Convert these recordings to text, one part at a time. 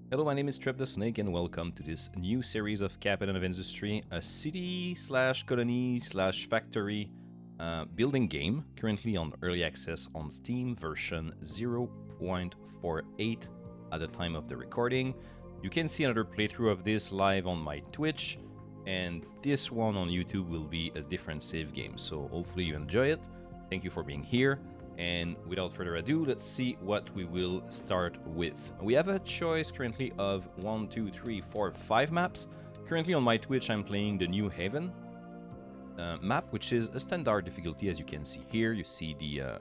Hello, my name is Trip the Snake, and welcome to this new series of Captain of Industry, a city slash colony slash factory building game, currently on early access on Steam version 0.48 at the time of the recording. You can see another playthrough of this live on my Twitch, and this one on YouTube will be a different save game, so hopefully you enjoy it. Thank you for being here. And without further ado, let's see what we will start with. We have a choice currently of 1, 2, 3, 4, 5 maps. Currently on my Twitch, I'm playing the New Haven map, which is a standard difficulty, as you can see here. You see the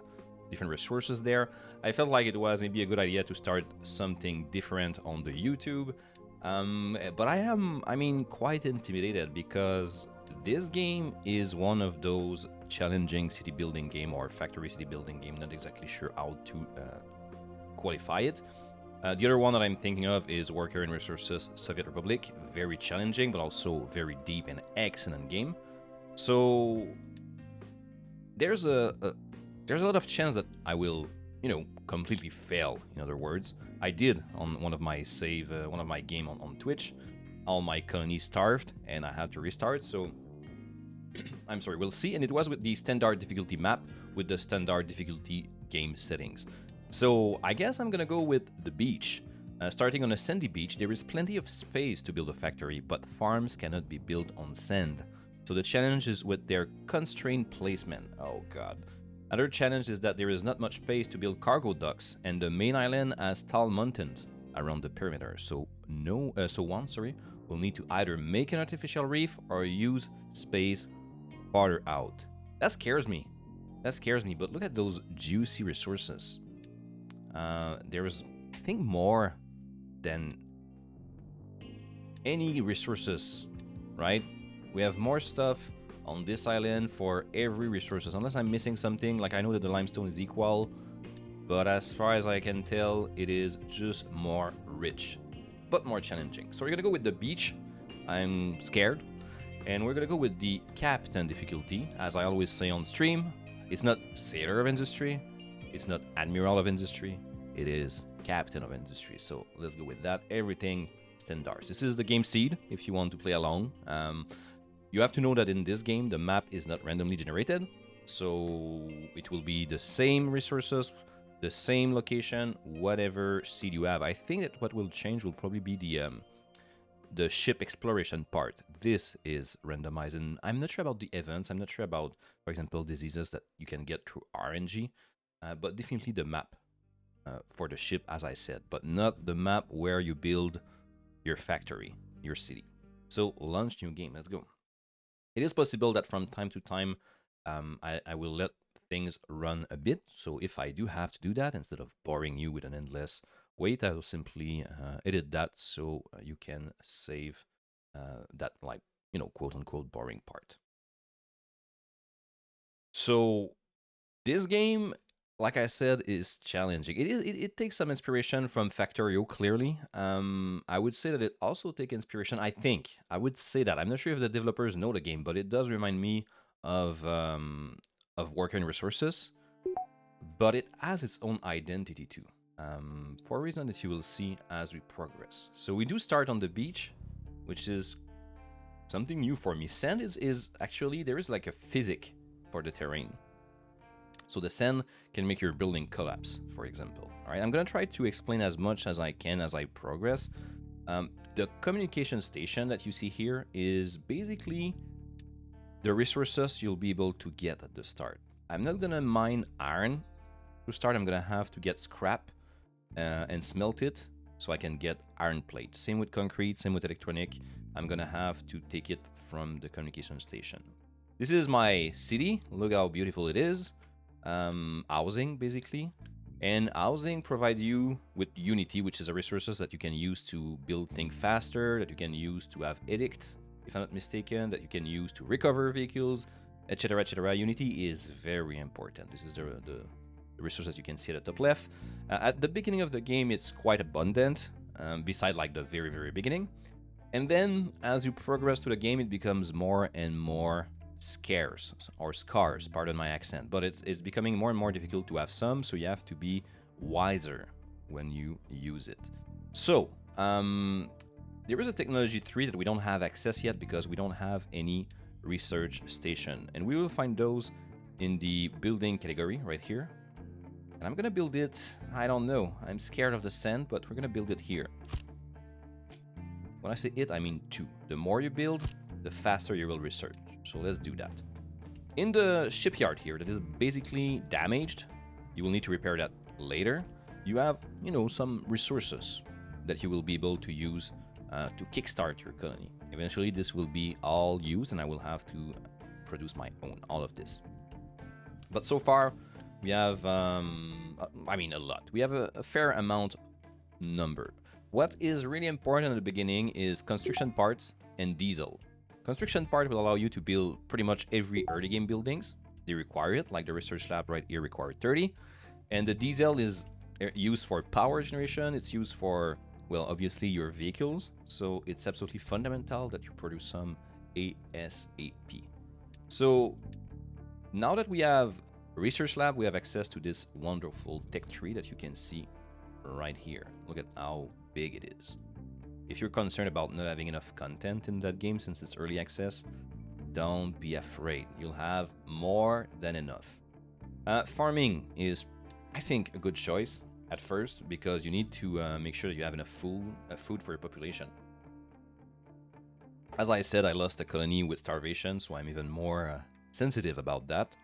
different resources there. I felt like it was maybe a good idea to start something different on the YouTube. But I am, quite intimidated because this game is one of those challenging city building game or factory city building game. Not exactly sure how to qualify it. The other one that I'm thinking of is Worker and Resources Soviet Republic. Very challenging, but also very deep and excellent game. So there's a lot of chance that I will, completely fail. In other words, I did on one of my game on Twitch. All my colonies starved, and I had to restart. So I'm sorry, we'll see. And it was with the standard difficulty map with the standard difficulty game settings. So I guess I'm gonna go with the beach. Starting on a sandy beach, there is plenty of space to build a factory, but farms cannot be built on sand. So the challenge is with their constrained placement. Oh god. Another challenge is that there is not much space to build cargo docks, and the main island has tall mountains around the perimeter. So one will need to either make an artificial reef or use space farther out. That scares me. But look at those juicy resources. There is, I think, more than any resources, right? We have more stuff on this island for every resources, unless I'm missing something. Like, I know that the limestone is equal, but as far as I can tell, it is just more rich, but more challenging. So we're gonna go with the beach. I'm scared. And we're gonna go with the Captain difficulty. As I always say on stream, it's not Sailor of Industry, it's not Admiral of Industry, it is Captain of Industry. So let's go with that. Everything standards. This is the game seed if you want to play along. You have to know that in this game, the map is not randomly generated. So it will be the same resources, the same location, whatever seed you have. I think that what will change will probably be the ship exploration part. This is randomized, and I'm not sure about the events. I'm not sure about, for example, diseases that you can get through RNG, but definitely the map for the ship, as I said, but not the map where you build your factory, your city. So launch new game. Let's go. It is possible that from time to time, I will let things run a bit. So if I do have to do that, instead of boring you with an endless wait, I will simply edit that so you can save that, like, quote unquote boring part. So this game, like I said, is challenging. It takes some inspiration from Factorio, clearly. I would say that it also takes inspiration, I would say that. I'm not sure if the developers know the game, but it does remind me of Worker and Resources, but it has its own identity too, for a reason that you will see as we progress. So we do start on the beach, which is something new for me. Sand is actually, there is like a physic for the terrain. So the sand can make your building collapse, for example. All right, I'm gonna try to explain as much as I can as I progress. The communication station that you see here is basically the resources you'll be able to get at the start. I'm not gonna mine iron to start. I'm gonna have to get scrap and smelt it so I can get iron plate. Same with concrete, same with electronic. I'm gonna have to take it from the communication station. This is my city. Look how beautiful it is. Housing, basically. And housing provide you with Unity, which is a resources that you can use to build things faster, that you can use to have edict, if I'm not mistaken, that you can use to recover vehicles, etc., etc. Unity is very important. This is the resource that you can see at the top left. At the beginning of the game, it's quite abundant, beside like the very, very beginning. And then as you progress through the game, it becomes more and more scarce, or scarce, pardon my accent, but it's becoming more and more difficult to have some, so you have to be wiser when you use it. So There is a technology tree that we don't have access yet because we don't have any research station. And we will find those in the building category right here. And I'm gonna build it, I don't know. I'm scared of the sand, but we're gonna build it here. When I say it, I mean two. The more you build, the faster you will research. So let's do that. In the shipyard here, that is basically damaged, you will need to repair that later. You have, you know, some resources that you will be able to use to kickstart your colony. Eventually, this will be all used, and I will have to produce my own, all of this. But so far, we have, I mean, a lot. We have a fair amount number. What is really important at the beginning is construction parts and diesel. Construction part will allow you to build pretty much every early game buildings. They require it, like the research lab right here required 30. And the diesel is used for power generation. It's used for, well, obviously your vehicles. So it's absolutely fundamental that you produce some ASAP. So now that we have research lab, we have access to this wonderful tech tree that you can see right here. Look at how big it is. If you're concerned about not having enough content in that game since it's early access, don't be afraid. You'll have more than enough. Farming is, I think, a good choice at first because you need to make sure that you have enough food for your population. As I said, I lost a colony with starvation, so I'm even more sensitive about that.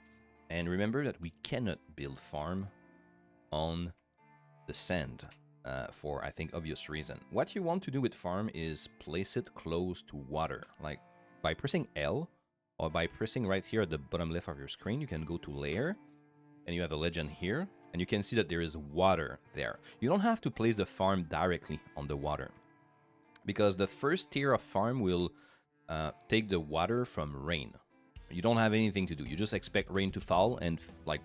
And remember that we cannot build farm on the sand. For, I think, obvious reason. What you want to do with farm is place it close to water. Like, by pressing L, or by pressing right here at the bottom left of your screen, you can go to layer, and you have a legend here, and you can see that there is water there. You don't have to place the farm directly on the water, because the first tier of farm will take the water from rain. You don't have anything to do. You just expect rain to fall and, like,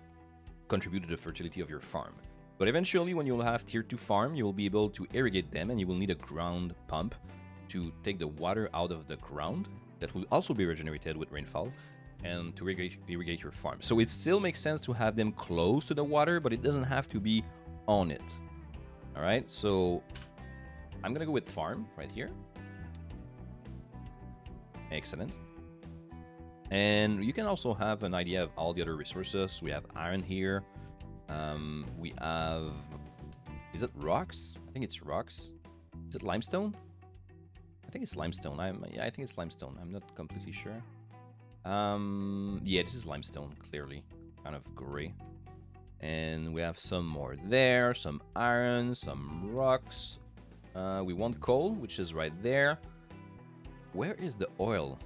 contribute to the fertility of your farm. But eventually, when you'll have tier 2 farm, you will be able to irrigate them, and you will need a ground pump to take the water out of the ground that will also be regenerated with rainfall and to irrigate your farm. So it still makes sense to have them close to the water, but it doesn't have to be on it. All right, so I'm going to go with farm right here. Excellent. And you can also have an idea of all the other resources. We have iron here. We have, is it rocks? I think it's rocks. Is it limestone? I think it's limestone. Yeah, I think it's limestone. I'm not completely sure. Yeah, this is limestone, clearly. Kind of gray. And we have some more there, some iron, some rocks. We want coal, which is right there. Where is the oil?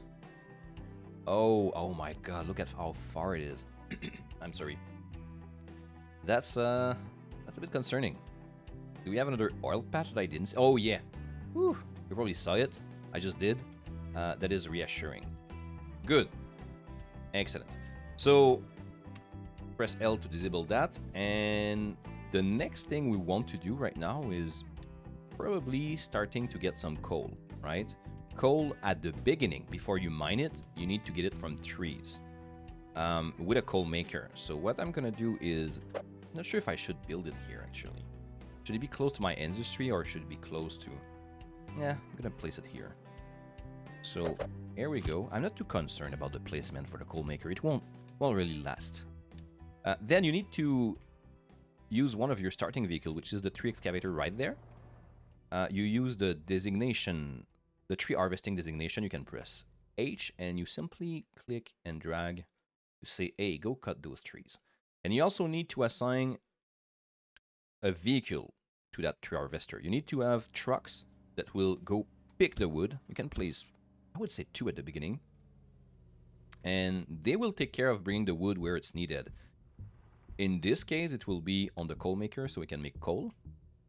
Oh my god, look at how far it is. I'm sorry. That's a bit concerning. Do we have another oil patch that I didn't see? Oh, yeah. Whew. You probably saw it. I just did. That is reassuring. Good. Excellent. So, press L to disable that. And the next thing we want to do right now is probably starting to get some coal, right? Coal at the beginning, before you mine it, you need to get it from trees. With a coal maker. So what I'm gonna do is, I'm not sure if I should build it here actually. Should it be close to my industry or should it be close to, yeah, I'm gonna place it here. So here we go. I'm not too concerned about the placement for the coal maker. It won't really last. Then you need to use one of your starting vehicle, which is the tree excavator right there. You use the designation, the tree harvesting designation. You can press H and you simply click and drag to say, hey, go cut those trees. And you also need to assign a vehicle to that tree harvester. You need to have trucks that will go pick the wood. You can place, I would say 2 at the beginning. And they will take care of bringing the wood where it's needed. In this case, it will be on the coal maker so we can make coal,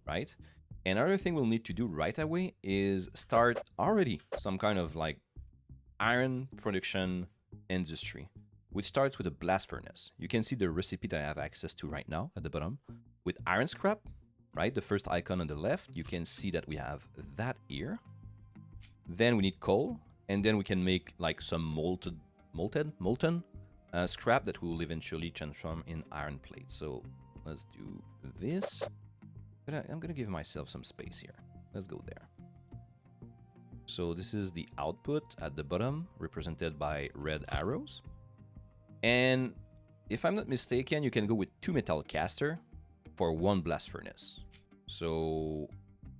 right? Another thing we'll need to do right away is start already some kind of like iron production industry, which starts with a blast furnace. You can see the recipe that I have access to right now at the bottom with iron scrap, right? The first icon on the left, you can see that we have that here. Then we need coal, and then we can make like some molten scrap that we will eventually transform in iron plate. So let's do this. I'm gonna give myself some space here. Let's go there. So this is the output at the bottom, represented by red arrows. And if I'm not mistaken, you can go with 2 metal caster for 1 blast furnace. So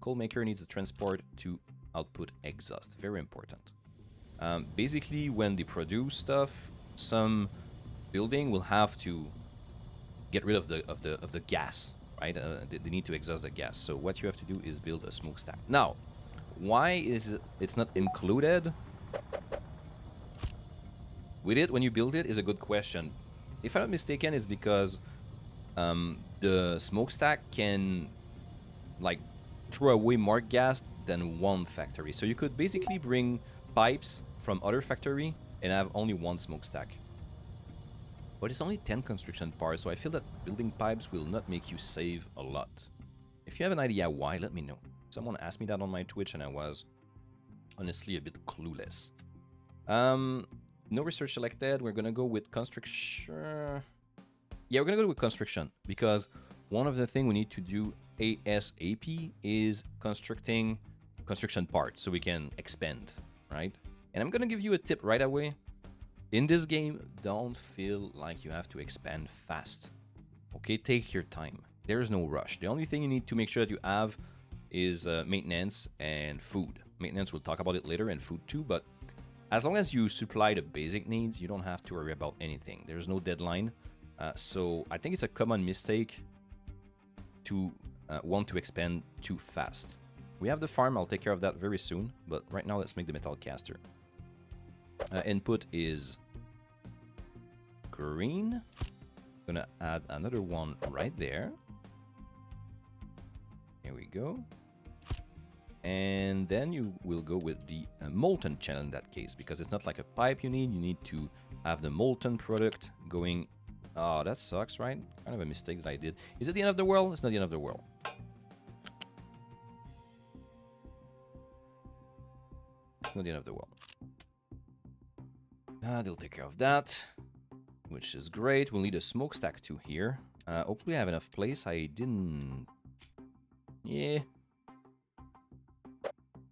coal maker needs to transport to output exhaust. Very important. Basically, when they produce stuff, some building will have to get rid of the gas, right? They need to exhaust the gas. So what you have to do is build a smokestack. Now, why is it's not included with it when you build it is a good question. If I'm not mistaken, it's because the smokestack can like throw away more gas than one factory. So you could basically bring pipes from other factory and have only 1 smokestack. But it's only 10 construction parts, so I feel that building pipes will not make you save a lot. If you have an idea why, let me know. Someone asked me that on my Twitch and I was honestly a bit clueless. No research selected. We're gonna go with construction. Yeah, we're gonna go with construction because one of the things we need to do ASAP is construction parts so we can expand, right? And I'm gonna give you a tip right away. In this game, don't feel like you have to expand fast. Okay, take your time. There is no rush. The only thing you need to make sure that you have is maintenance and food. Maintenance, we'll talk about it later, and food too, but as long as you supply the basic needs, you don't have to worry about anything. There's no deadline. So I think it's a common mistake to want to expand too fast. We have the farm. I'll take care of that very soon. But right now, let's make the metal caster. Input is green. Gonna add another one right there. Here we go. And then you will go with the molten channel in that case, because it's not like a pipe you need to have the molten product going. Oh, that sucks, right? Kind of a mistake that I did. Is it the end of the world? It's not the end of the world. It's not the end of the world. They'll take care of that, which is great. We'll need a smokestack too here. Hopefully I have enough place. I didn't... Yeah.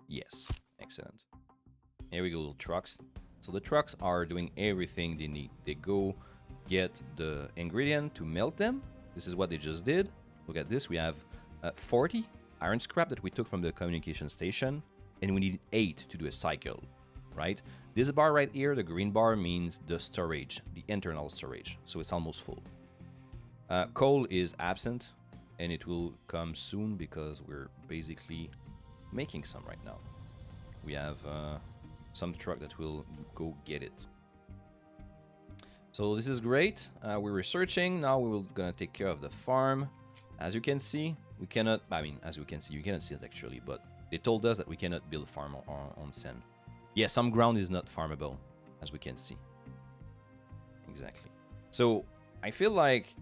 Yes, excellent. Here we go, little trucks. So the trucks are doing everything they need. They go get the ingredient to melt them. This is what they just did. Look at this. We have 40 iron scrap that we took from the communication station, and we need 8 to do a cycle, right? This bar right here, the green bar, means the storage, the internal storage. So it's almost full. Coal is absent, and it will come soon because we're basically making some right now. We have some truck that will go get it. So this is great. We're researching. Now we're gonna take care of the farm. As you can see, we cannot, I mean, as you can see, you cannot see it actually, but they told us that we cannot build farm on sand. Yeah, some ground is not farmable, as we can see. Exactly. So I feel like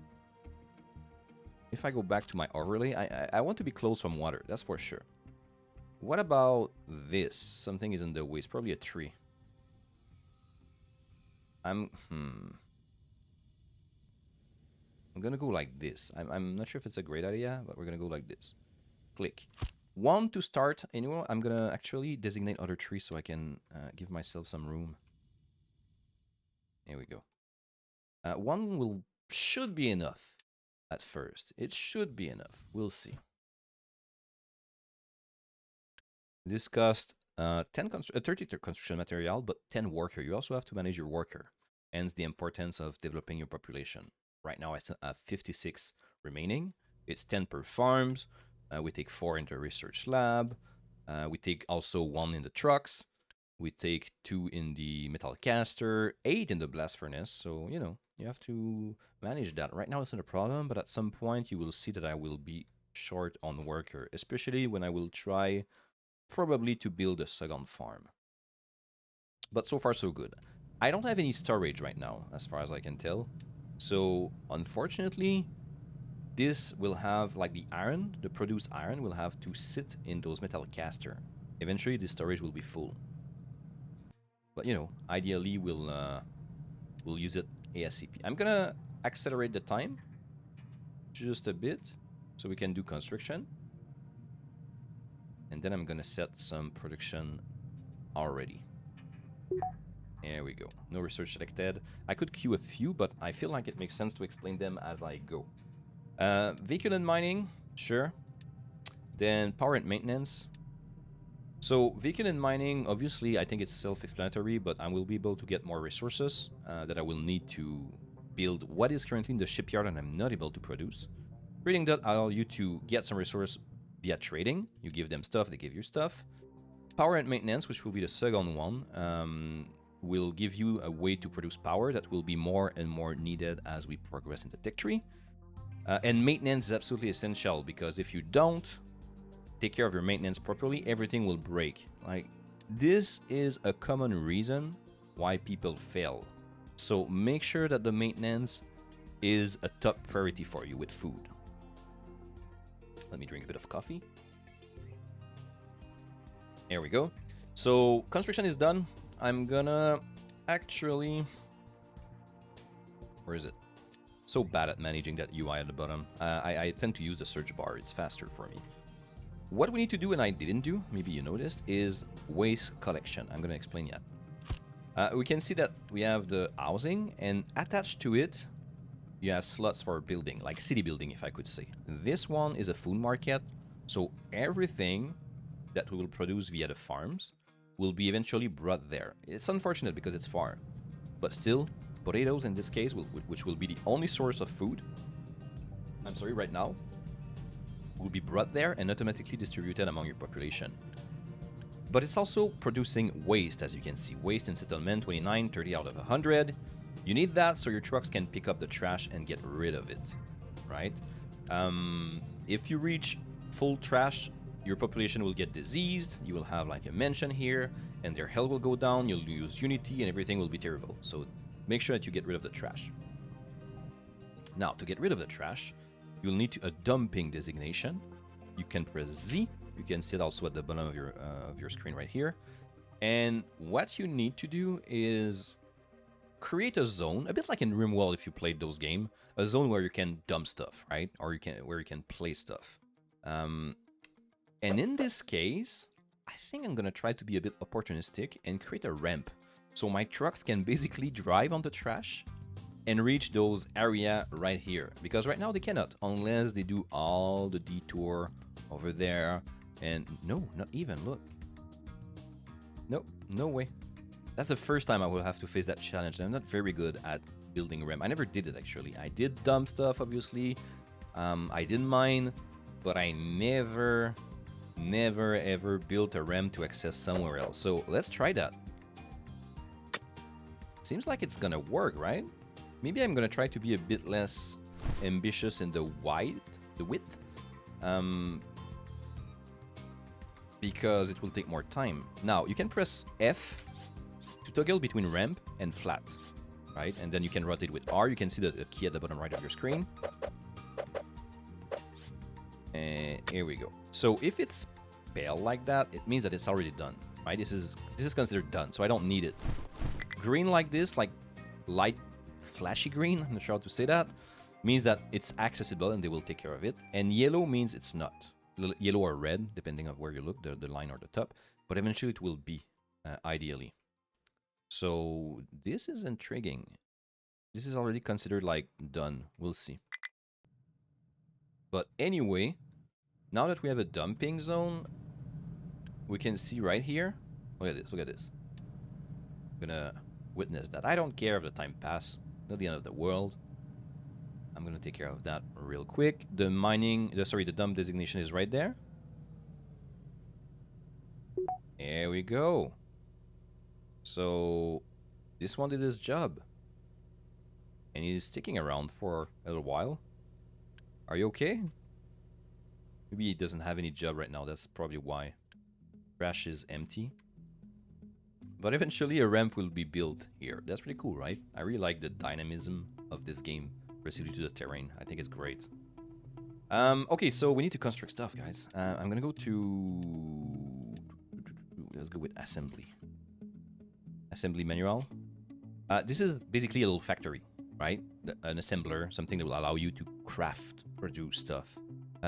if I go back to my overlay, I want to be close from water, that's for sure. What about this? Something is in the way. It's probably a tree. I'm gonna go like this. I'm not sure if it's a great idea, but we're gonna go like this. Click. One to start. Anyway, I'm gonna actually designate other trees so I can give myself some room. Here we go. One should be enough at first. It should be enough. We'll see. This cost 30 construction material, but 10 worker. You also have to manage your worker. Hence the importance of developing your population. Right now I still have 56 remaining. It's 10 per farms. We take 4 in the research lab. We take also 1 in the trucks. We take 2 in the metal caster, 8 in the blast furnace. So, you know, you have to manage that. Right now it's not a problem, but at some point you will see that I will be short on worker, especially when I will try probably to build a second farm. But so far so good. I don't have any storage right now, as far as I can tell. So, unfortunately, this will have, like the iron, the produced iron will have to sit in those metal caster. Eventually, the storage will be full. But, you know, ideally, we'll use it ASAP. I'm gonna accelerate the time just a bit so we can do construction. And then I'm gonna set some production already. There we go. No research selected. I could queue a few, but I feel like it makes sense to explain them as I go. Vehicle and mining, sure. Then power and maintenance. So vehicle and mining, obviously, I think it's self-explanatory, but I will be able to get more resources that I will need to build what is currently in the shipyard and I'm not able to produce. Trading that allow you to get some resource via trading. You give them stuff, they give you stuff. Power and maintenance, which will be the second one, will give you a way to produce power that will be more and more needed as we progress in the tech tree. And maintenance is absolutely essential because if you don't take care of your maintenance properly, everything will break. Like, this is a common reason why people fail. So make sure that the maintenance is a top priority for you with food. Let me drink a bit of coffee. There we go. So construction is done. I'm gonna actually... Where is it? So bad at managing that UI at the bottom. I tend to use the search bar. It's faster for me. What we need to do, and I didn't do, maybe you noticed, is waste collection. I'm gonna explain that. We can see that we have the housing, and attached to it, you have slots for building, like city building, if I could say. This one is a food market, so everything that we will produce via the farms will be eventually brought there. It's unfortunate because it's far, but still, potatoes in this case, which will be the only source of food, I'm sorry, right now, will be brought there and automatically distributed among your population. But it's also producing waste, as you can see. Waste in settlement, 29, 30 out of 100. You need that so your trucks can pick up the trash and get rid of it, right? If you reach full trash, your population will get diseased, you will have like a mansion here, and their health will go down, you'll lose unity, and everything will be terrible. So make sure that you get rid of the trash. Now, to get rid of the trash, you'll need a dumping designation. You can press Z. You can see it also at the bottom of your screen right here. And what you need to do is create a zone, a bit like in RimWorld if you played those games, a zone where you can dump stuff, right? Or where you can place stuff. And in this case, I think I'm gonna try to be a bit opportunistic and create a ramp. So my trucks can basically drive on the trash and reach those area right here. Because right now they cannot, unless they do all the detour over there. And no, not even, look. Nope, no way. That's the first time I will have to face that challenge. I'm not very good at building ramp. I never did it actually. I did dump stuff, obviously. I didn't mine, but I never ever built a ramp to access somewhere else. So let's try that. Seems like it's gonna work, right? Maybe I'm gonna try to be a bit less ambitious in the width, because it will take more time. Now you can press F to toggle between ramp and flat, right? And then you can rotate with R. You can see the key at the bottom right of your screen. And here we go. So if it's pale like that, it means that it's already done, right? This is considered done, so I don't need it. Green like this, like light flashy green, I'm not sure how to say that, means that it's accessible and they will take care of it. And yellow means it's not. Yellow or red, depending on where you look, the line or the top. But eventually it will be, ideally. So this is intriguing. This is already considered like done. We'll see. But anyway, now that we have a dumping zone, we can see right here. Look at this, look at this. I'm gonna witness that. I don't care if the time pass. Not the end of the world. I'm gonna take care of that real quick. The the dump designation is right there. There we go. So this one did his job. And he's sticking around for a little while. Are you okay? Maybe he doesn't have any job right now. That's probably why. Trash is empty. But eventually a ramp will be built here. That's pretty cool, right? I really like the dynamism of this game related to the terrain. I think it's great. Okay, so we need to construct stuff, guys. I'm gonna go to... Let's go with assembly. Assembly manual. This is basically a little factory, right? An assembler, something that will allow you to produce stuff.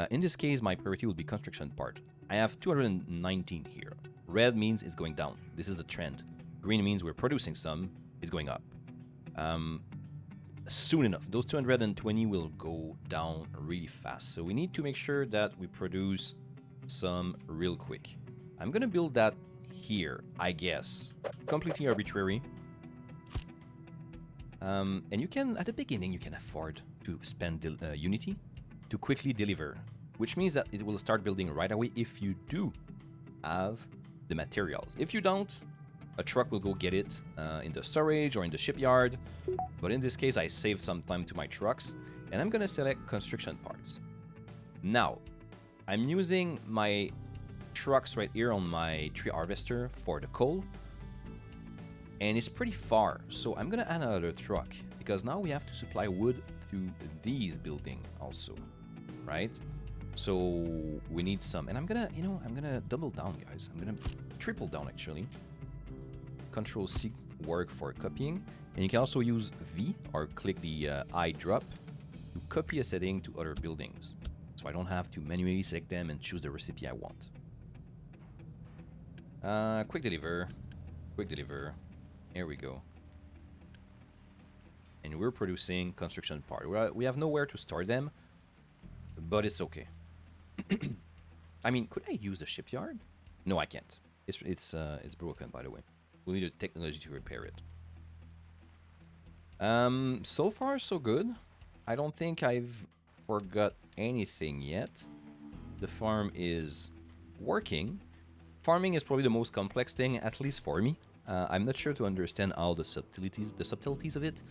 In this case, my priority will be construction part. I have 219 here. Red means it's going down. This is the trend. Green means we're producing some. It's going up. Soon enough, those 220 will go down really fast. So we need to make sure that we produce some real quick. I'm gonna build that here, I guess. Completely arbitrary. And you can, at the beginning, you can afford to spend Unity to quickly deliver, which means that it will start building right away if you do have the materials. If you don't, a truck will go get it in the storage or in the shipyard. But in this case, I saved some time to my trucks, and I'm gonna select construction parts. Now, I'm using my trucks right here on my tree harvester for the coal, and it's pretty far, so I'm gonna add another truck because now we have to supply wood through these buildings also, right? So we need some, and I'm gonna, I'm gonna double down, guys. I'm gonna triple down actually. Control C work for copying, and you can also use V or click the I drop to copy a setting to other buildings, so I don't have to manually select them and choose the recipe I want. Quick deliver, quick deliver. Here we go. And we're producing construction part. We have nowhere to store them, but it's okay. I mean, could I use the shipyard? No, I can't. It's broken, by the way. We'll need a technology to repair it. So far so good. I don't think I've forgot anything yet. The farm is working. Farming is probably the most complex thing, at least for me. I'm not sure to understand all the subtleties of it,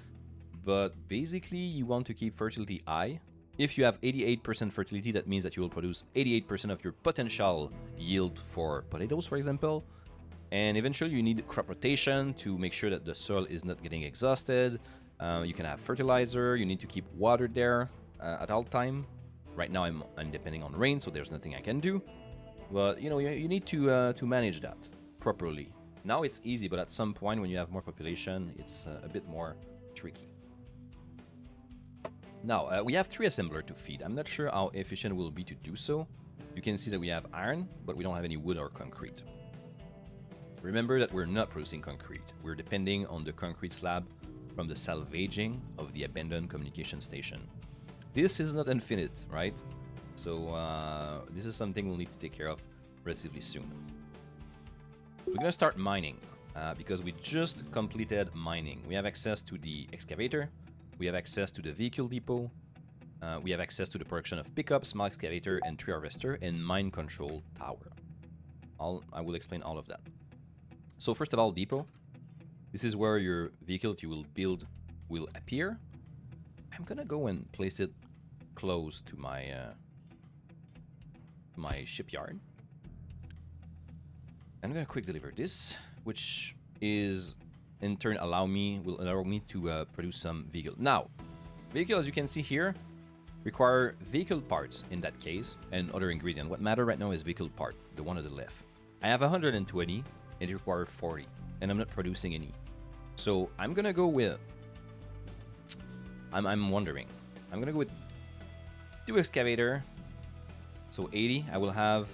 but basically you want to keep fertility high. If you have 88% fertility, that means that you will produce 88% of your potential yield for potatoes, for example. And eventually you need crop rotation to make sure that the soil is not getting exhausted. You can have fertilizer, you need to keep water there at all time. Right now I'm depending on rain, so there's nothing I can do. But you need to manage that properly. Now it's easy, but at some point when you have more population, it's a bit more tricky. Now, we have 3 assemblers to feed. I'm not sure how efficient we'll be to do so. You can see that we have iron, but we don't have any wood or concrete. Remember that we're not producing concrete. We're depending on the concrete slab from the salvaging of the abandoned communication station. This is not infinite, right? So this is something we'll need to take care of relatively soon. We're gonna start mining because we just completed mining. We have access to the excavator, we have access to the vehicle depot, we have access to the production of pickup, small excavator, and tree harvester, and mine control tower. I will explain all of that. So first of all, depot. This is where your vehicle you will build will appear. I'm gonna go and place it close to my my shipyard. I'm gonna quick deliver this, which is in turn will allow me to produce some vehicle. Now, vehicle, as you can see here, require vehicle parts in that case and other ingredient. What matter right now is vehicle part, the one on the left. I have 120 and it requires 40, and I'm not producing any. So I'm gonna go with. I'm wondering. I'm gonna go with 2 excavator. So 80. I will have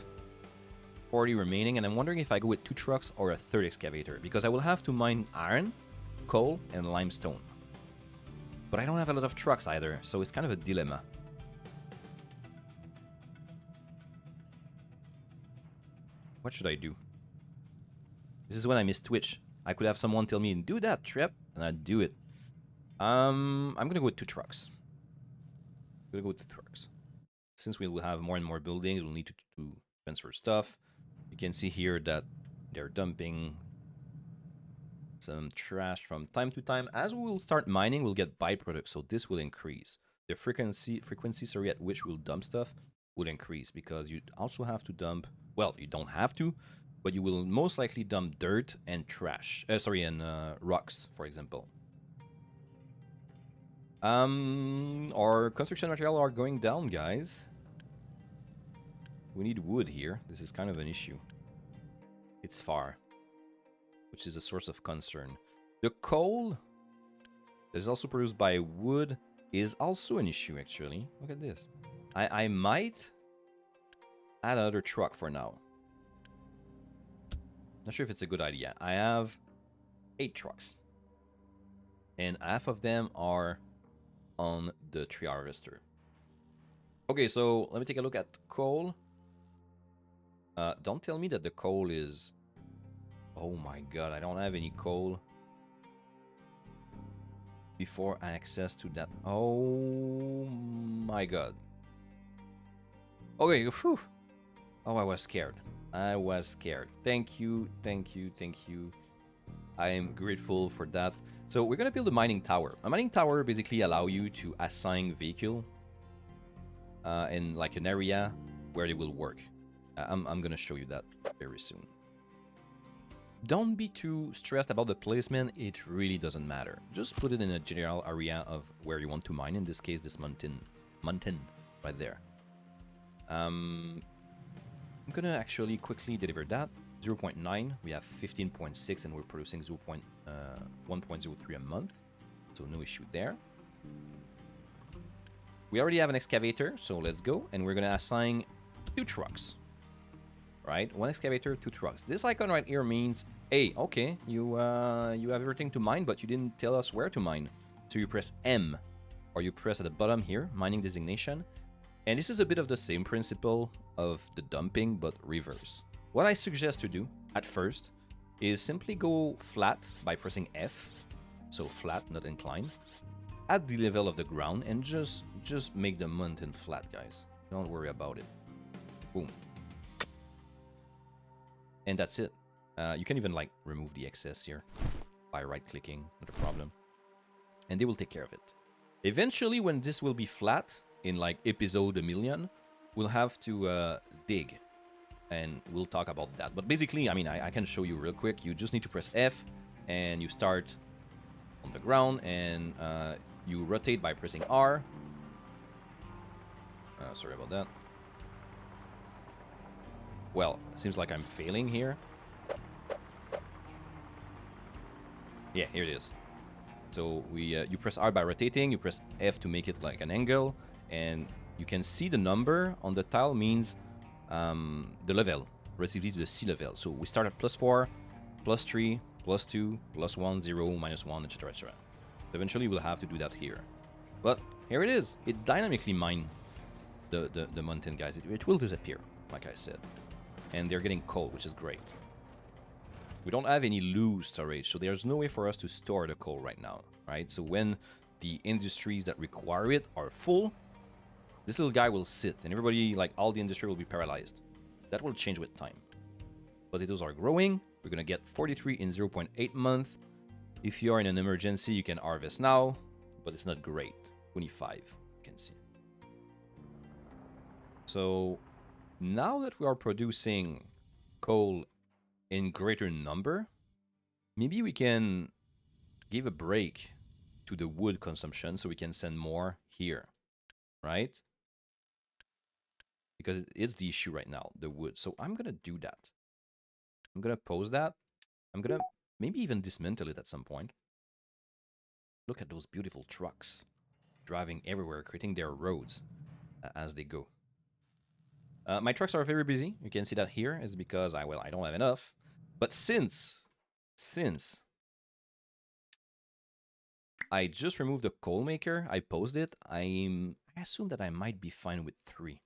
40 remaining, and I'm wondering if I go with 2 trucks or a 3rd excavator, because I will have to mine iron, coal, and limestone. But I don't have a lot of trucks either, so it's kind of a dilemma. What should I do? This is when I miss Twitch. I could have someone tell me, do that, Trip, and I'd do it. I'm gonna go with 2 trucks. I'm gonna go with 2 trucks. Since we will have more and more buildings, we'll need to transfer stuff. You can see here that they're dumping some trash from time to time. As we will start mining, we'll get byproducts, so this will increase. The frequency at which we'll dump stuff will increase, because you also have to dump, well, you don't have to, but you will most likely dump dirt and trash, and rocks, for example. Our construction material are going down, guys. We need wood here. This is kind of an issue. It's far, which is a source of concern. The coal that is also produced by wood is also an issue, actually. Look at this. I might add another truck for now. Not sure if it's a good idea. I have 8 trucks. And half of them are on the tree harvester. Okay, so let me take a look at coal. Don't tell me that the coal is... Oh my god, I don't have any coal. Before access to that. Oh my god. Okay, whew. Oh, I was scared. I was scared. Thank you, thank you, thank you. I am grateful for that. So we're gonna build a mining tower. A mining tower basically allow you to assign vehicle in like an area where they will work. I'm gonna show you that very soon. Don't be too stressed about the placement, it really doesn't matter. Just put it in a general area of where you want to mine, in this case this mountain right there. I'm gonna actually quickly deliver that. 0.9, we have 15.6 and we're producing 1.03 a month, so no issue there. We already have an excavator, so let's go, and we're gonna assign 2 trucks. Right, 1 excavator, 2 trucks. This icon right here means, hey, okay, you have everything to mine, but you didn't tell us where to mine. So you press M, or you press at the bottom here, mining designation. And this is a bit of the same principle of the dumping, but reverse. What I suggest to do, at first, is simply go flat by pressing F, so flat, not inclined, at the level of the ground, and just make the mountain flat, guys. Don't worry about it. Boom. And that's it. You can even like remove the excess here by right-clicking, not a problem. And they will take care of it. Eventually, when this will be flat, in like episode 1,000,000, we'll have to dig. And we'll talk about that. But basically, I mean, I can show you real quick. You just need to press F, and you start on the ground, and you rotate by pressing R. Sorry about that. Well, seems like I'm failing here. Yeah, here it is. So you press R by rotating, you press F to make it like an angle, and you can see the number on the tile means the level relatively to the sea level. So we start at +4, +3, +2, +1, 0, -1, etc., etc. Eventually, we'll have to do that here. But here it is. It dynamically mines the mountain, guys. It will disappear, like I said. And they're getting coal, which is great. We don't have any loose storage, so there's no way for us to store the coal right now, right? So when the industries that require it are full, this little guy will sit, and everybody, like all the industry, will be paralyzed. That will change with time. Potatoes are growing. We're gonna get 43 in 0.8 months. If you are in an emergency, you can harvest now, but it's not great. 25, you can see. So now that we are producing coal in greater number, maybe we can give a break to the wood consumption so we can send more here, right? Because it's the issue right now, the wood. So I'm gonna do that. I'm gonna pause that. I'm gonna maybe even dismantle it at some point. Look at those beautiful trucks driving everywhere, creating their roads as they go. My trucks are very busy. You can see that here. It's because I don't have enough. But since I just removed the coal maker, I paused it, I assume that I might be fine with 3.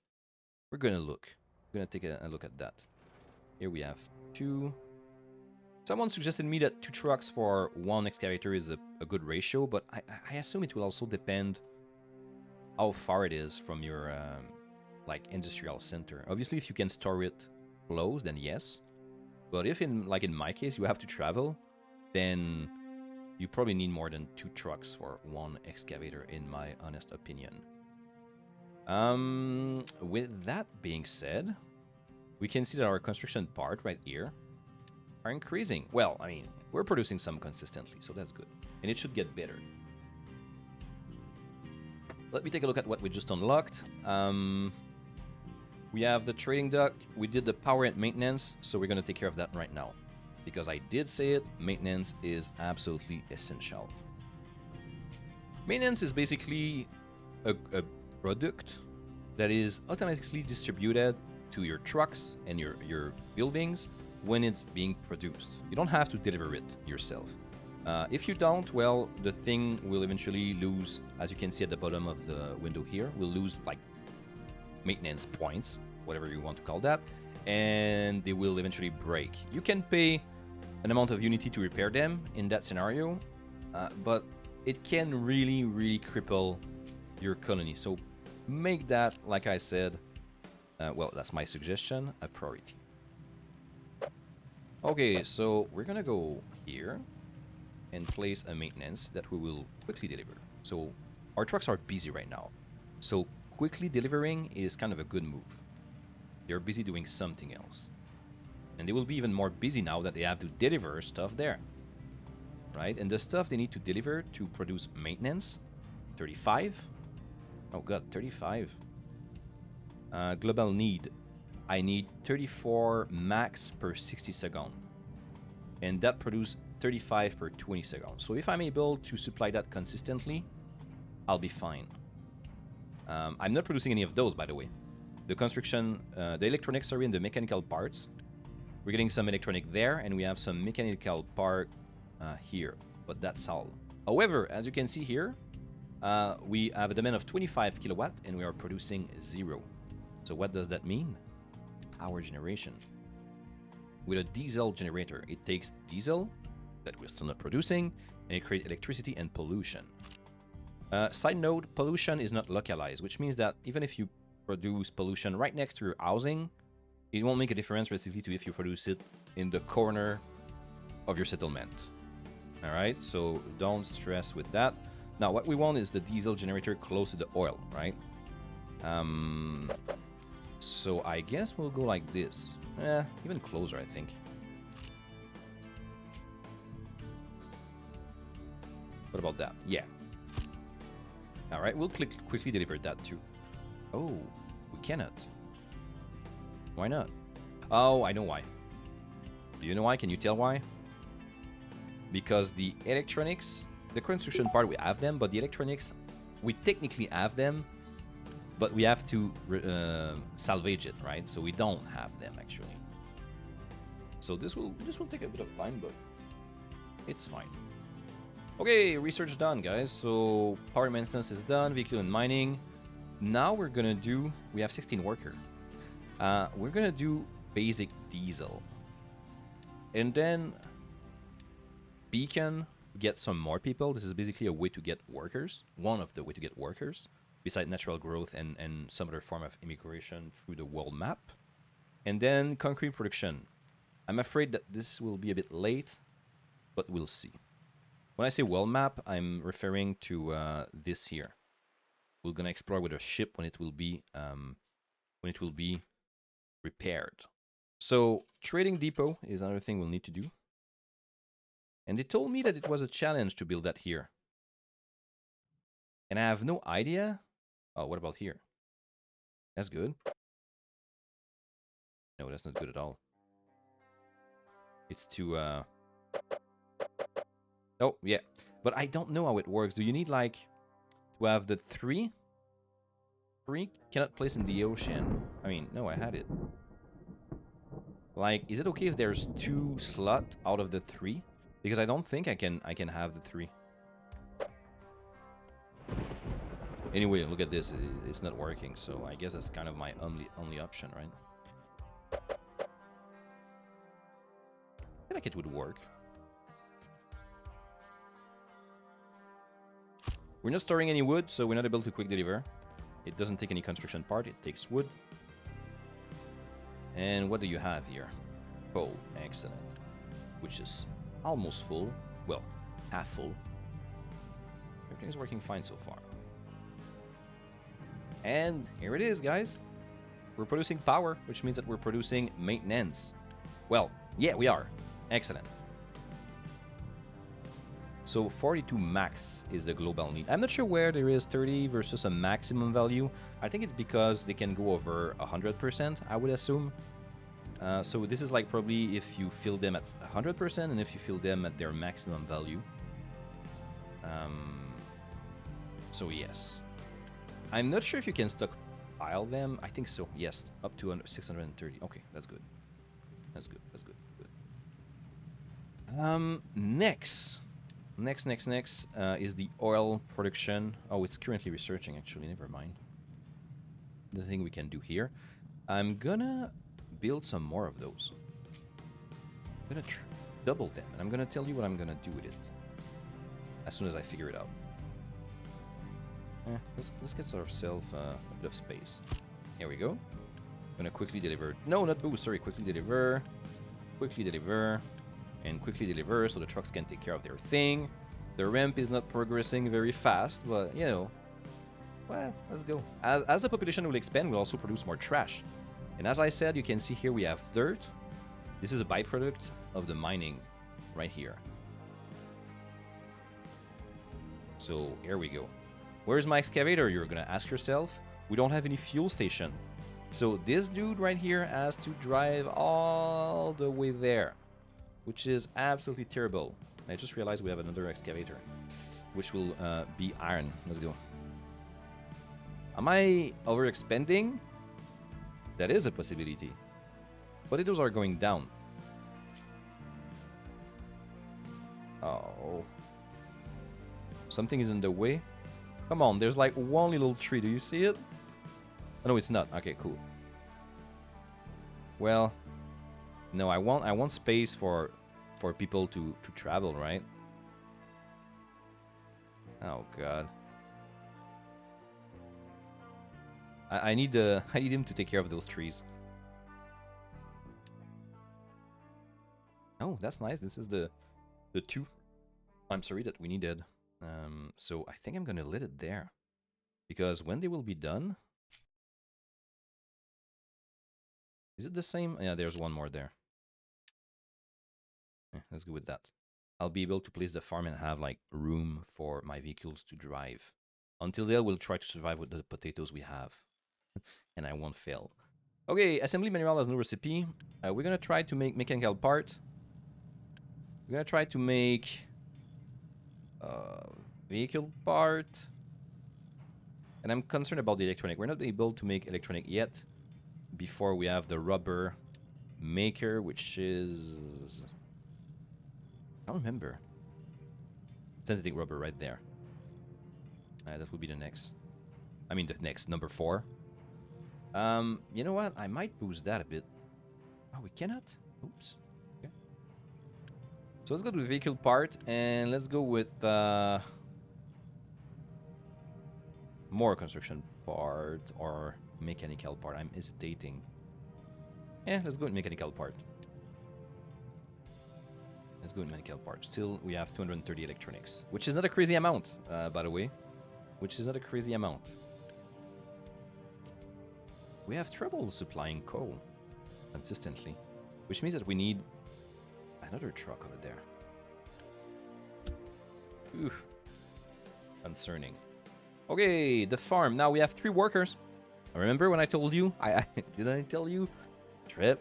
We're gonna look. We're gonna take a look at that. Here we have 2. Someone suggested me that 2 trucks for 1 excavator is a good ratio, but I assume it will also depend how far it is from your like industrial center. Obviously, if you can store it close, then yes. But if in my case you have to travel, then you probably need more than 2 trucks for 1 excavator, in my honest opinion. With that being said, we can see that our construction part right here are increasing. Well, I mean, we're producing some consistently, so that's good. And it should get better. Let me take a look at what we just unlocked. We have the trading dock. We did the power and maintenance, so we're going to take care of that right now. Because I did say it, maintenance is absolutely essential. Maintenance is basically a product that is automatically distributed to your trucks and your buildings when it's being produced. You don't have to deliver it yourself. If you don't, well, the thing will eventually lose, as you can see at the bottom of the window here, will lose like maintenance points, whatever you want to call that, and they will eventually break. You can pay an amount of Unity to repair them in that scenario, but it can really, really cripple your colony. So make that, like I said, well, that's my suggestion, a priority. Okay, so we're gonna go here and place a maintenance that we will quickly deliver. So our trucks are busy right now. So quickly delivering is kind of a good move. They're busy doing something else. And they will be even more busy now that they have to deliver stuff there. Right? And the stuff they need to deliver to produce maintenance, 35. Oh god, 35. Global need. I need 34 max per 60 seconds. And that produces 35 per 20 seconds. So if I'm able to supply that consistently, I'll be fine. I'm not producing any of those, by the way. The construction, the electronics, sorry, and the mechanical parts. We're getting some electronic there, and we have some mechanical part here. But that's all. However, as you can see here, we have a demand of 25 kilowatt, and we are producing 0. So what does that mean? Power generation. With a diesel generator, it takes diesel that we're still not producing, and it creates electricity and pollution. Side note, pollution is not localized, which means that even if you produce pollution right next to your housing, it won't make a difference relatively to if you produce it in the corner of your settlement. Alright, so don't stress with that. Now, what we want is the diesel generator close to the oil, right? So I guess we'll go like this. Even closer, I think. What about that? Yeah. Alright, we'll quickly deliver that too. Oh, we cannot. Why not? Oh, I know why. Do you know why? Can you tell why? Because the electronics, the construction part, we have them, but the electronics, we technically have them, but we have to salvage it, right? So we don't have them actually. So this will take a bit of time, but it's fine. Okay, research done, guys. So power maintenance is done, vehicle and mining. Now we're gonna do, we have 16 worker. We're gonna do basic diesel. And then beacon, get some more people. This is basically a way to get workers. One of the way to get workers, besides natural growth and some other form of immigration through the world map. And then concrete production. I'm afraid that this will be a bit late, but we'll see. When I say world map, I'm referring to this here. We're gonna explore with a ship when it will be repaired. So trading depot is another thing we'll need to do. And they told me that it was a challenge to build that here. And I have no idea. Oh, what about here? That's good. No, that's not good at all. It's too oh, yeah. But I don't know how it works. Do you need, like, to have the 3? 3 cannot place in the ocean. I mean, no, I had it. Like, is it okay if there's 2 slots out of the 3? Because I don't think I can have the 3. Anyway, look at this. It's not working, so I guess that's kind of my only option, right? I feel like it would work. We're not storing any wood, so we're not able to quick deliver. It doesn't take any construction part, it takes wood. And what do you have here? Coal, excellent. Which is almost full. Well, half full. Everything's working fine so far. And here it is, guys. We're producing power, which means that we're producing maintenance. Well, yeah, we are. Excellent. So 42 max is the global need. I'm not sure where there is 30 versus a maximum value. I think it's because they can go over 100%, I would assume. So this is like probably if you fill them at 100% and if you fill them at their maximum value. So yes. I'm not sure if you can stock pile them? I think so. Yes, up to 630. Okay, that's good. That's good. That's good. Good. Next is the oil production. Oh, it's currently researching. Actually, never mind. The thing we can do here. I'm gonna build some more of those. I'm gonna double them, and I'm gonna tell you what I'm gonna do with it as soon as I figure it out. Let's get ourselves a bit of space. Here we go. I'm gonna quickly deliver. No, not boost. Sorry, quickly deliver, and quickly deliver, so the trucks can take care of their thing. The ramp is not progressing very fast, but you know, well, let's go. As the population will expand, we'll also produce more trash. And as I said, you can see here we have dirt. This is a byproduct of the mining right here. So here we go. Where's my excavator? You're gonna ask yourself. We don't have any fuel station. So this dude right here has to drive all the way there, which is absolutely terrible. I just realized we have another excavator, which will be iron. Let's go. Am I overexpanding? That is a possibility. Potatoes are going down. Oh. Something is in the way. Come on, there's like one little tree. Do you see it? Oh, no, it's not. Okay, cool. Well, no, I want space for people to travel, right? Oh god. I need him to take care of those trees. Oh, that's nice. This is the two. I'm sorry that we needed. So I think I'm gonna let it there, because when they will be done, is it the same? Yeah, there's one more there. Yeah, let's go with that. I'll be able to place the farm and have like room for my vehicles to drive. Until then, we'll try to survive with the potatoes we have, and I won't fail. Okay, assembly manual has no recipe. We're gonna try to make mechanical part. We're gonna try to make vehicle part. And I'm concerned about the electronic. We're not able to make electronic yet before we have the rubber maker, which is... I don't remember. Synthetic rubber right there. That would be the next. I mean, the next, number 4. You know what? I might boost that a bit. Oh, we cannot? Oops. Okay. So let's go to the vehicle part, and let's go with more construction part or mechanical part. I'm hesitating. Yeah, let's go with mechanical part. Let's go with mechanical part. Still, we have 230 electronics, which is not a crazy amount, by the way. Which is not a crazy amount. We have trouble supplying coal consistently, which means that we need another truck over there. Oof. Concerning. Okay, the farm. Now we have 3 workers. Remember when I told you? Did I tell you? Trip.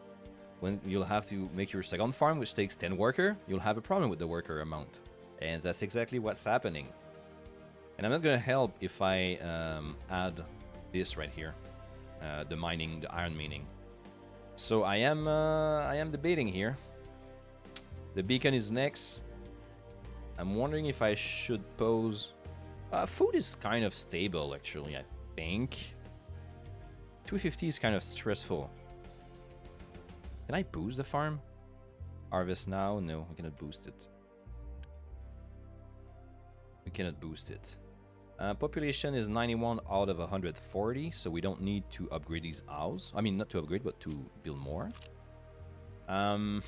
When you'll have to make your second farm, which takes 10 worker, you'll have a problem with the worker amount. And that's exactly what's happening. And I'm not gonna help if I add this right here. The mining, the iron mining. So I am debating here. The beacon is next. I'm wondering if I should pose... food is kind of stable, actually, I think. 250 is kind of stressful. Can I boost the farm? Harvest now? No, we cannot boost it. We cannot boost it. Population is 91 out of 140, so we don't need to upgrade these houses. I mean, not to upgrade, but to build more. Trying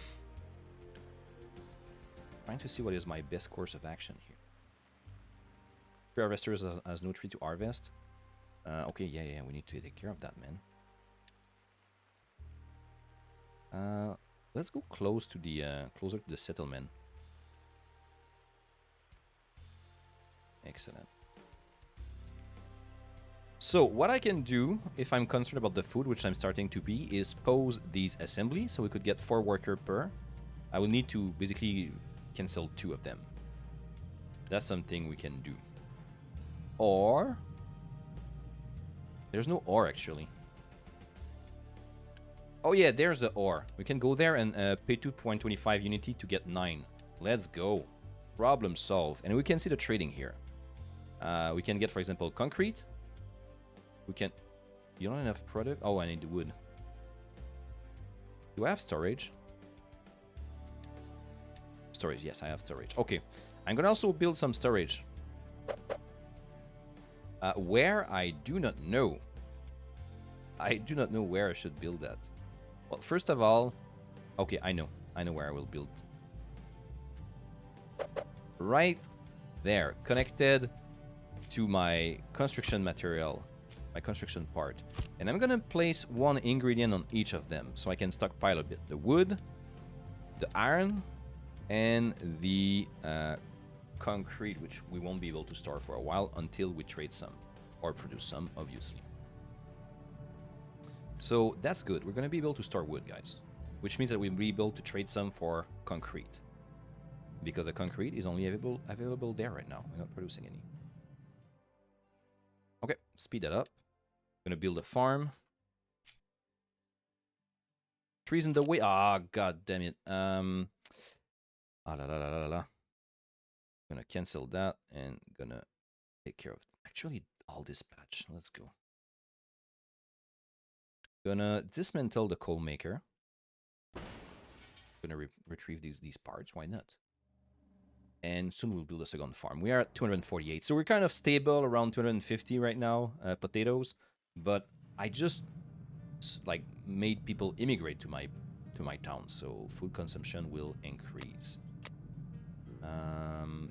to see what is my best course of action here. Tree harvesters has no tree to harvest. Okay, yeah, we need to take care of that, man. Let's go close to the closer to the settlement. Excellent. So what I can do, if I'm concerned about the food, which I'm starting to be, is pose these assemblies, so we could get 4 workers per. I will need to basically cancel 2 of them. That's something we can do. Or There's no ore, actually. Oh, yeah, there's the ore. We can go there and pay 2.25 unity to get 9. Let's go. Problem solved. And we can see the trading here. We can get, for example, concrete. We can... You don't have enough product? Oh, I need the wood. Do I have storage? Storage, yes, I have storage. Okay, I'm gonna also build some storage. Where? I do not know. I do not know where I should build that. Well, first of all... Okay, I know. I know where I will build. Right there, connected to my construction material, my construction part. And I'm gonna place one ingredient on each of them so I can stockpile a bit. The wood, the iron, and the concrete, which we won't be able to store for a while until we trade some, or produce some, obviously. So that's good. We're gonna be able to store wood, guys, which means that we'll be able to trade some for concrete, because the concrete is only available there right now. We're not producing any. Okay, speed that up. Gonna build a farm. Trees in the way. Ah, god damn it. Ah, la la la la la. Gonna cancel that and gonna take care of actually all this patch. Let's go. Gonna dismantle the coal maker. Gonna retrieve these parts. Why not? And soon we'll build a second farm. We are at 248, so we're kind of stable around 250 right now, potatoes. But I just like made people immigrate to my town, so food consumption will increase.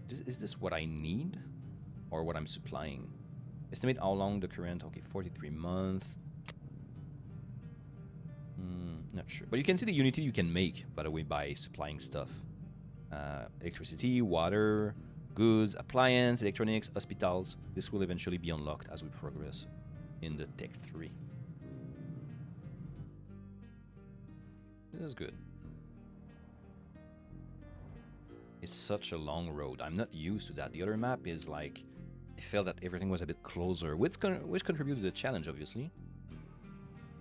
Is this what I need, or what I'm supplying? Estimate how long the current. Okay, 43 months. Not sure, but you can see the unity you can make, by the way, by supplying stuff. Electricity, water, goods, appliance, electronics, hospitals. This will eventually be unlocked as we progress in the Tech 3. This is good. It's such a long road. I'm not used to that. The other map is like... I felt that everything was a bit closer, which contributed to the challenge, obviously.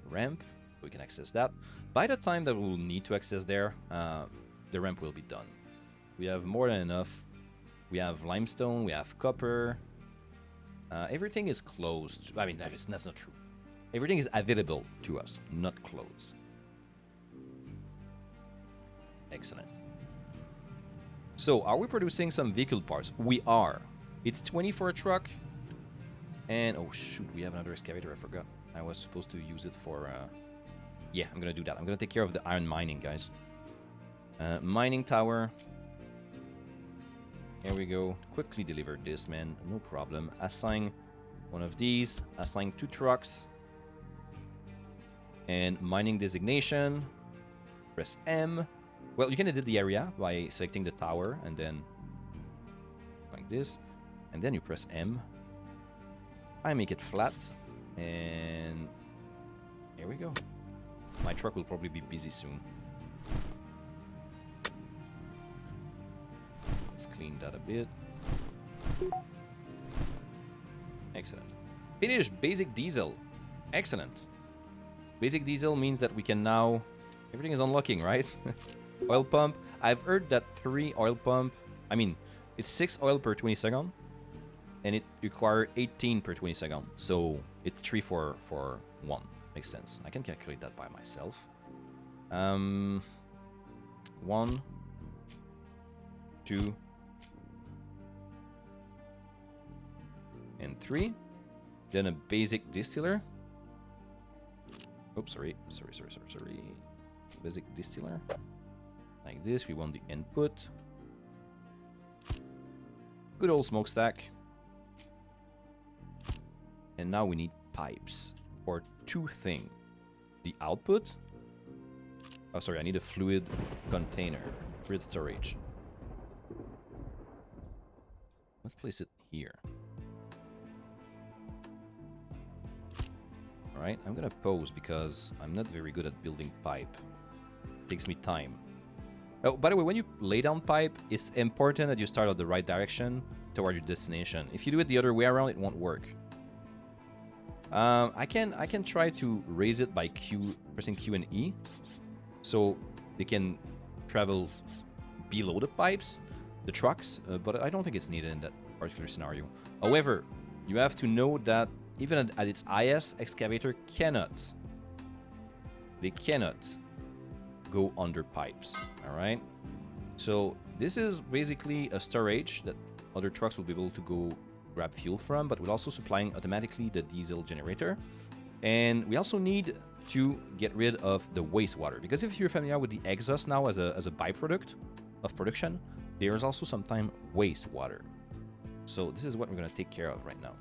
Ramp. We can access that. By the time that we'll need to access there, the ramp will be done. We have more than enough. We have limestone, we have copper. Everything is closed. I mean, that's not true. Everything is available to us, not closed. Excellent. So, are we producing some vehicle parts? We are. It's 20 for a truck. And, oh shoot, we have another excavator, I forgot. I was supposed to use it for... Yeah, I'm gonna do that. I'm gonna take care of the iron mining, guys. Mining tower. Here we go. Quickly deliver this, man. No problem. Assign one of these. Assign 2 trucks. And mining designation. Press M. Well, you can edit the area by selecting the tower and then like this. And then you press M. I make it flat. And here we go. My truck will probably be busy soon. Let's clean that a bit. Excellent. Finish basic diesel. Excellent. Basic diesel means that we can now... Everything is unlocking, right? Oil pump. I've heard that 3 oil pump... I mean, it's 6 oil per 20 seconds. And it requires 18 per 20 seconds. So it's 3 for 1. Makes sense. I can calculate that by myself. 1, 2, and 3. Then a basic distiller. Oops, sorry. Basic distiller. Like this, we want the input. Good old smokestack. And now we need pipes for 2 things. The output. Oh, sorry, I need a fluid container. Fluid storage. Let's place it here. Alright, I'm gonna pause because I'm not very good at building pipe. It takes me time. Oh, by the way, when you lay down pipe, it's important that you start on the right direction toward your destination. If you do it the other way around, it won't work. I can try to raise it by pressing Q and E, so they can travel below the pipes, the trucks. But I don't think it's needed in that particular scenario. However, you have to know that even at its highest, excavator cannot. They cannot go under pipes. All right. So this is basically a storage that other trucks will be able to go grab fuel from, but we're also supplying automatically the diesel generator. And we also need to get rid of the wastewater, because if you're familiar with the exhaust now as a byproduct of production, there's also sometimes wastewater. So this is what we're going to take care of right now.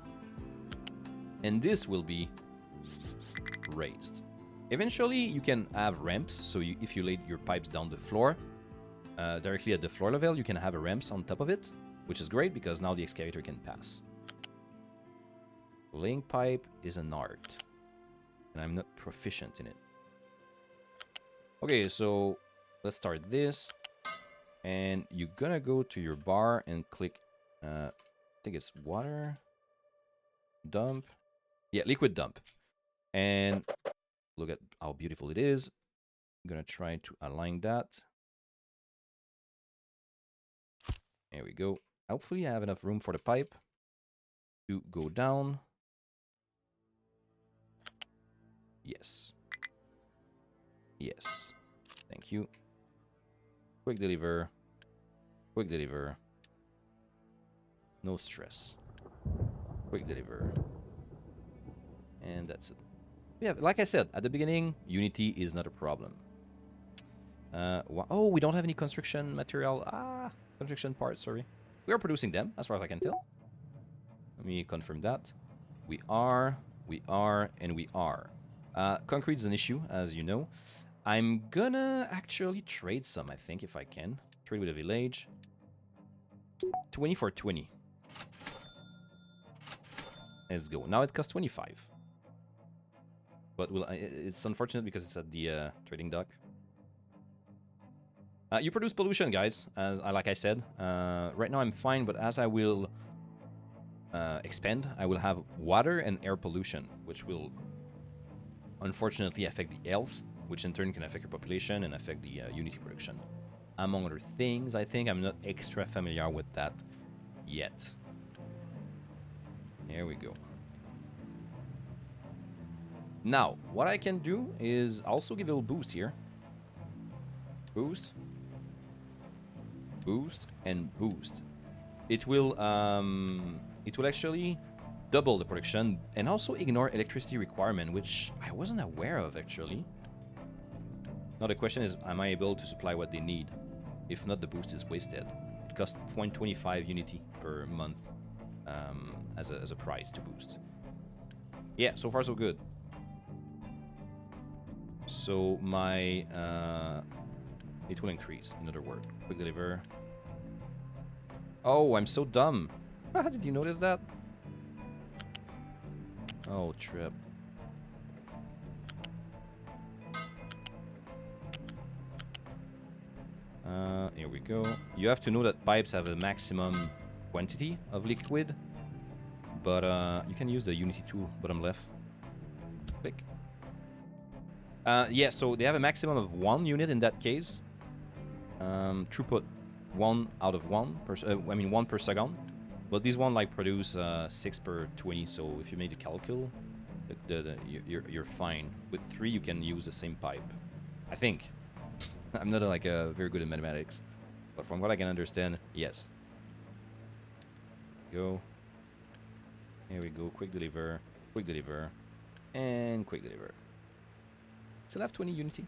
And this will be raised. Eventually, you can have ramps. So if you lay your pipes down the floor, directly at the floor level, you can have a ramps on top of it, which is great because now the excavator can pass. Laying pipe is an art, and I'm not proficient in it. Okay, so let's start this. And you're gonna go to your bar and click, I think it's water, dump. Yeah, liquid dump. And look at how beautiful it is. I'm gonna try to align that. There we go. Hopefully I have enough room for the pipe to go down. Yes. Yes. Thank you. Quick deliver. Quick deliver. No stress. Quick deliver. And that's it. Yeah, like I said, at the beginning, Unity is not a problem. Oh, we don't have any construction material. Construction parts, sorry. We are producing them, as far as I can tell. Let me confirm that. We are, and we are. Concrete is an issue, as you know. I'm gonna actually trade some, I think, if I can. Trade with a village. 20 for 20. Let's go. Now it costs 25. But it's unfortunate because it's at the trading dock. You produce pollution, guys, as like I said. Right now I'm fine, but as I will expand, I will have water and air pollution, which will unfortunately affect the health, which in turn can affect your population and affect the Unity production. Among other things, I think I'm not extra familiar with that yet. There we go. Now, what I can do is also give a little boost here. Boost. Boost and boost. It will actually double the production and also ignore electricity requirement, which I wasn't aware of actually. Now the question is, am I able to supply what they need? If not, the boost is wasted. It costs 0.25 Unity per month as a price to boost. Yeah, so far so good. So my it will increase. In other words, quick deliver. Oh, I'm so dumb. Did you notice that? Oh, trip. Here we go. You have to know that pipes have a maximum quantity of liquid, but you can use the Unity tool, bottom left. Click. Yeah, so they have a maximum of 1 unit in that case. Throughput 1 out of 1 per, I mean 1 per second. But these one like produce 6 per 20. So if you make the calcul, you're fine. With 3, you can use the same pipe. I think. I'm not like very good at mathematics, but from what I can understand, yes. Go. Here we go. Quick deliver, and quick deliver. Still have 20 Unity.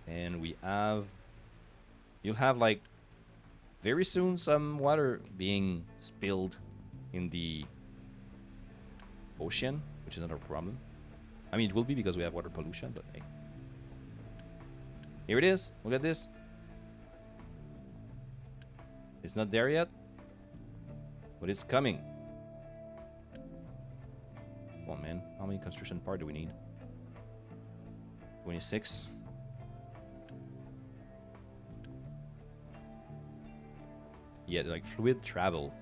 And we have... You'll have, like, very soon some water being spilled in the ocean, which is not a problem. I mean, it will be because we have water pollution, but hey. Here it is. Look at this. It's not there yet, but it's coming. Come on, man. How many construction parts do we need? 26. Yeah, like fluid travel.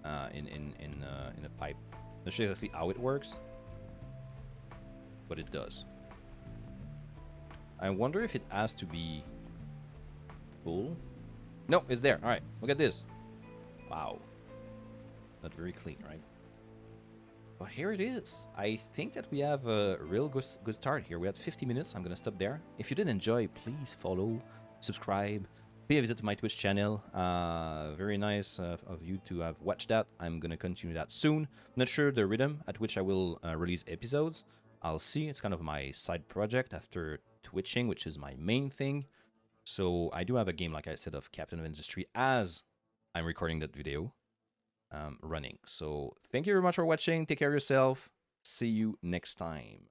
in a pipe. Not sure exactly how it works, but it does. I wonder if it has to be full. No, it's there. All right, look at this. Wow, not very clean, right? But here it is. I think that we have a real good start here. We had 50 minutes. I'm gonna stop there. If you did enjoy, please follow, subscribe, pay a visit to my Twitch channel. Very nice of you to have watched that. I'm gonna continue that soon. Not sure the rhythm at which I will release episodes. I'll see. It's kind of my side project after Twitching, which is my main thing. So I do have a game, like I said, of Captain of Industry as I'm recording that video running. So thank you very much for watching. Take care of yourself. See you next time.